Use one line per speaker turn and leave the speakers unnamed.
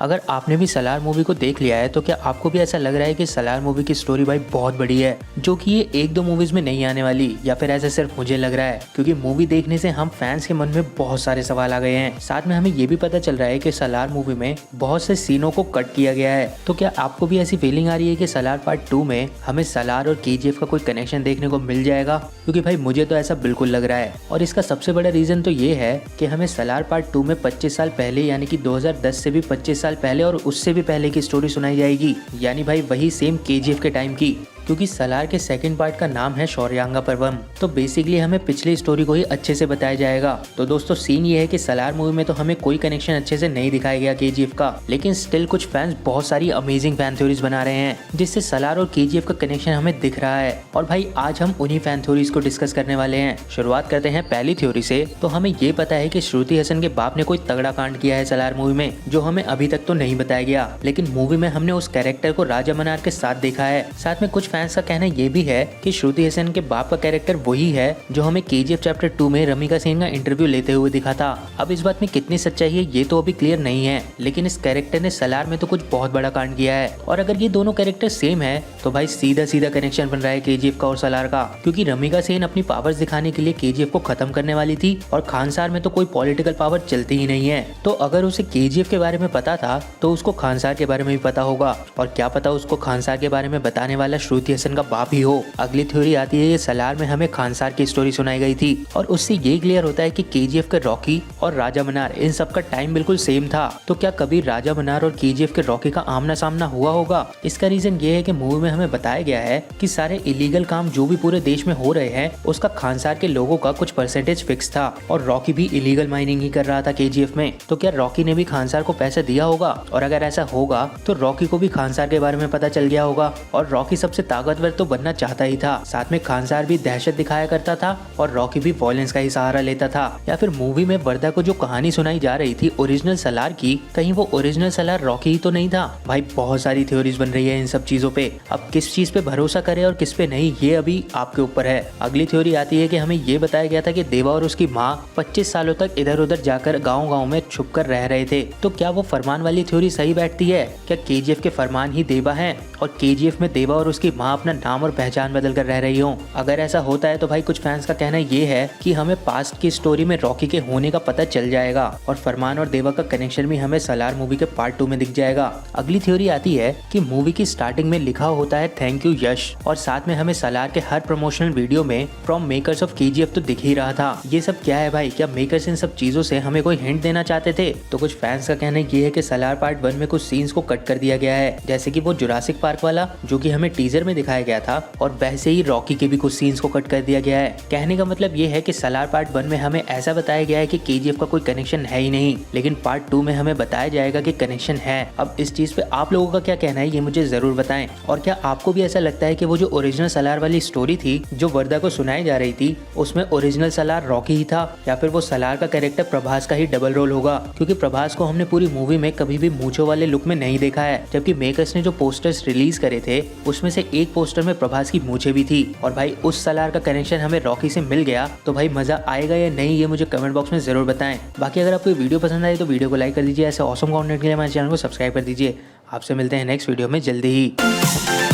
अगर आपने भी सलार मूवी को देख लिया है तो क्या आपको भी ऐसा लग रहा है कि सलार मूवी की स्टोरी भाई बहुत बड़ी है, जो कि ये एक दो मूवीज में नहीं आने वाली, या फिर ऐसा सिर्फ मुझे लग रहा है? क्योंकि मूवी देखने से हम फैंस के मन में बहुत सारे सवाल आ गए हैं। साथ में हमें ये भी पता चल रहा है कि सलार मूवी में बहुत से सीनों को कट किया गया है। तो क्या आपको भी ऐसी फीलिंग आ रही है कि सलार पार्ट 2 में हमें सलार और केजीएफ का कोई कनेक्शन देखने को मिल जाएगा? क्योंकि भाई मुझे तो ऐसा बिल्कुल लग रहा है, और इसका सबसे बड़ा रीजन तो ये है कि हमें सलार पार्ट 2 में 25 साल पहले यानी कि 2010 से भी 25 साल पहले और उससे भी पहले की स्टोरी सुनाई जाएगी, यानी भाई वही सेम केजीएफ के टाइम की। क्योंकि सलार के सेकंड पार्ट का नाम है शौर्यांगा पर्वम, तो बेसिकली हमें पिछली स्टोरी को ही अच्छे से बताया जाएगा। तो दोस्तों सीन ये है कि सलार मूवी में तो हमें कोई कनेक्शन अच्छे से नहीं दिखाया गया केजीएफ का, लेकिन स्टिल कुछ फैंस बहुत सारी अमेजिंग फैन थ्योरीज बना रहे हैं जिससे सलार और केजीएफ का कनेक्शन हमें दिख रहा है। और भाई आज हम उन्हीं फैन थ्योरीज को डिस्कस करने वाले हैं। शुरुआत करते हैं पहली थ्योरी से। तो हमें ये पता है कि श्रुति हसन के बाप ने कोई तगड़ा कांड किया है सलार मूवी में, जो हमें अभी तक तो नहीं बताया गया, लेकिन मूवी में हमने उस कैरेक्टर को राजा मनार के साथ देखा है। साथ में कुछ फैंस का कहना ये भी है कि श्रुति हसन के बाप का कैरेक्टर वही है जो हमें केजीएफ चैप्टर 2 में रमिका सेन का इंटरव्यू लेते हुए दिखा था। अब इस बात में कितनी सच्चाई है ये तो अभी क्लियर नहीं है, लेकिन इस कैरेक्टर ने सलार में तो कुछ बहुत बड़ा कांड किया है। और अगर ये दोनों कैरेक्टर सेम है तो भाई सीधा सीधा कनेक्शन बन रहा है केजीएफ का और सलार का, क्योंकि रमिका सेन अपनी पावर्स दिखाने के लिए केजीएफ को खत्म करने वाली थी और खानसार में तो कोई पॉलिटिकल पावर चलती ही नहीं है। तो अगर उसे केजीएफ के बारे में पता था तो उसको खानसार के बारे में भी पता होगा, और क्या पता उसको खानसार के बारे में बताने वाला श्रुति हसन का बाप ही हो। अगली थ्योरी आती है कि सलार में हमें खानसार की स्टोरी सुनाई गई थी, और उससे ये क्लियर होता है कि केजीएफ के रॉकी और राजा मनार इन सब का टाइम बिल्कुल सेम था। तो क्या कभी राजा मनार और केजीएफ के रॉकी का आमना सामना हुआ होगा? इसका रीजन ये है कि मूवी में हमें बताया गया है कि सारे इलीगल काम जो भी पूरे देश में हो रहे हैं उसका खानसार के लोगों का कुछ परसेंटेज फिक्स था, और रॉकी भी इलीगल माइनिंग ही कर रहा था केजीएफ में। तो क्या रॉकी ने भी खानसार को पैसा दिया होगा? और अगर ऐसा होगा तो रॉकी को भी खानसार के बारे में पता चल गया होगा, और रॉकी सबसे ताकतवर तो बनना चाहता ही था। साथ में खानसार भी दहशत दिखाया करता था और रॉकी भी वॉयलेंस का ही सहारा लेता था। या फिर मूवी में वर्दा को जो कहानी सुनाई जा रही थी ओरिजिनल सलार की, कहीं वो ओरिजिनल सलार रॉकी ही तो नहीं था? भाई बहुत सारी थ्योरीज बन रही है इन सब चीजों पे। अब किस चीज पे भरोसा करे और किस पे नहीं ये अभी आपके ऊपर है। अगली थ्योरी आती है कि हमें ये बताया गया था कि देवा और उसकी माँ 25 सालों तक इधर उधर जाकर गाँव में छुप कर रह रहे थे। तो क्या वो फरमान वाली थ्योरी सही बैठती है? क्या केजीएफ के फरमान ही देवा है और केजीएफ में देवा और उसकी माँ अपना नाम और पहचान बदल कर रह रही हो? अगर ऐसा होता है तो भाई कुछ फैंस का कहना ये है कि हमें पास्ट की स्टोरी में रॉकी के होने का पता चल जाएगा, और फरमान और देवा का कनेक्शन भी हमें सलार मूवी के पार्ट 2 में दिख जाएगा। अगली थ्योरी आती है कि मूवी की स्टार्टिंग में लिखा होता है थैंक यू यश, और साथ में हमें सलार के हर प्रमोशनल वीडियो में फ्रॉम मेकर्स ऑफ केजीएफ तो दिख ही रहा था। ये सब क्या है भाई? क्या मेकर्स इन सब चीजों से हमें कोई हिंट देना चाहते थे? तो कुछ फैंस का कहना ये है कि सलार पार्ट 1 में कुछ सीन्स को कट कर दिया गया है, जैसे कि वो जुरासिक पार्क वाला जो कि हमें टीजर में दिखाया गया था, और वैसे ही रॉकी के भी कुछ सीन्स को कट कर दिया गया है। कहने का मतलब ये है कि सलार पार्ट 1 में हमें ऐसा बताया गया है कि केजीएफ का कोई कनेक्शन है ही नहीं, लेकिन पार्ट 2 में हमें बताया जाएगा कि कनेक्शन है। अब इस चीज पे आप लोगों का क्या कहना है ये मुझे जरूर बताएं। और क्या आपको भी ऐसा लगता है कि वो जो ओरिजिनल सलार वाली स्टोरी थी जो वर्दा को सुनाई जा रही थी उसमें ओरिजिनल सलार रॉकी ही था, या फिर वो सलार का कैरेक्टर प्रभास का ही डबल रोल होगा? क्योंकि प्रभास को हमने पूरी मूवी में कभी भी मूंछों वाले लुक में नहीं देखा है, जबकि मेकर्स ने जो पोस्टर्स रिलीज करे थे उसमें से एक पोस्टर में प्रभास की मूंछें भी थी। और भाई उस सलार का कनेक्शन हमें रॉकी से मिल गया तो भाई मजा आएगा या नहीं ये मुझे कमेंट बॉक्स में जरूर बताएं। बाकी अगर आपको वीडियो पसंद आई तो वीडियो को लाइक कर दीजिए। ऐसे ऑसम कंटेंट के लिए हमारे चैनल को सब्सक्राइब कर दीजिए। आपसे मिलते हैं नेक्स्ट वीडियो में जल्दी ही।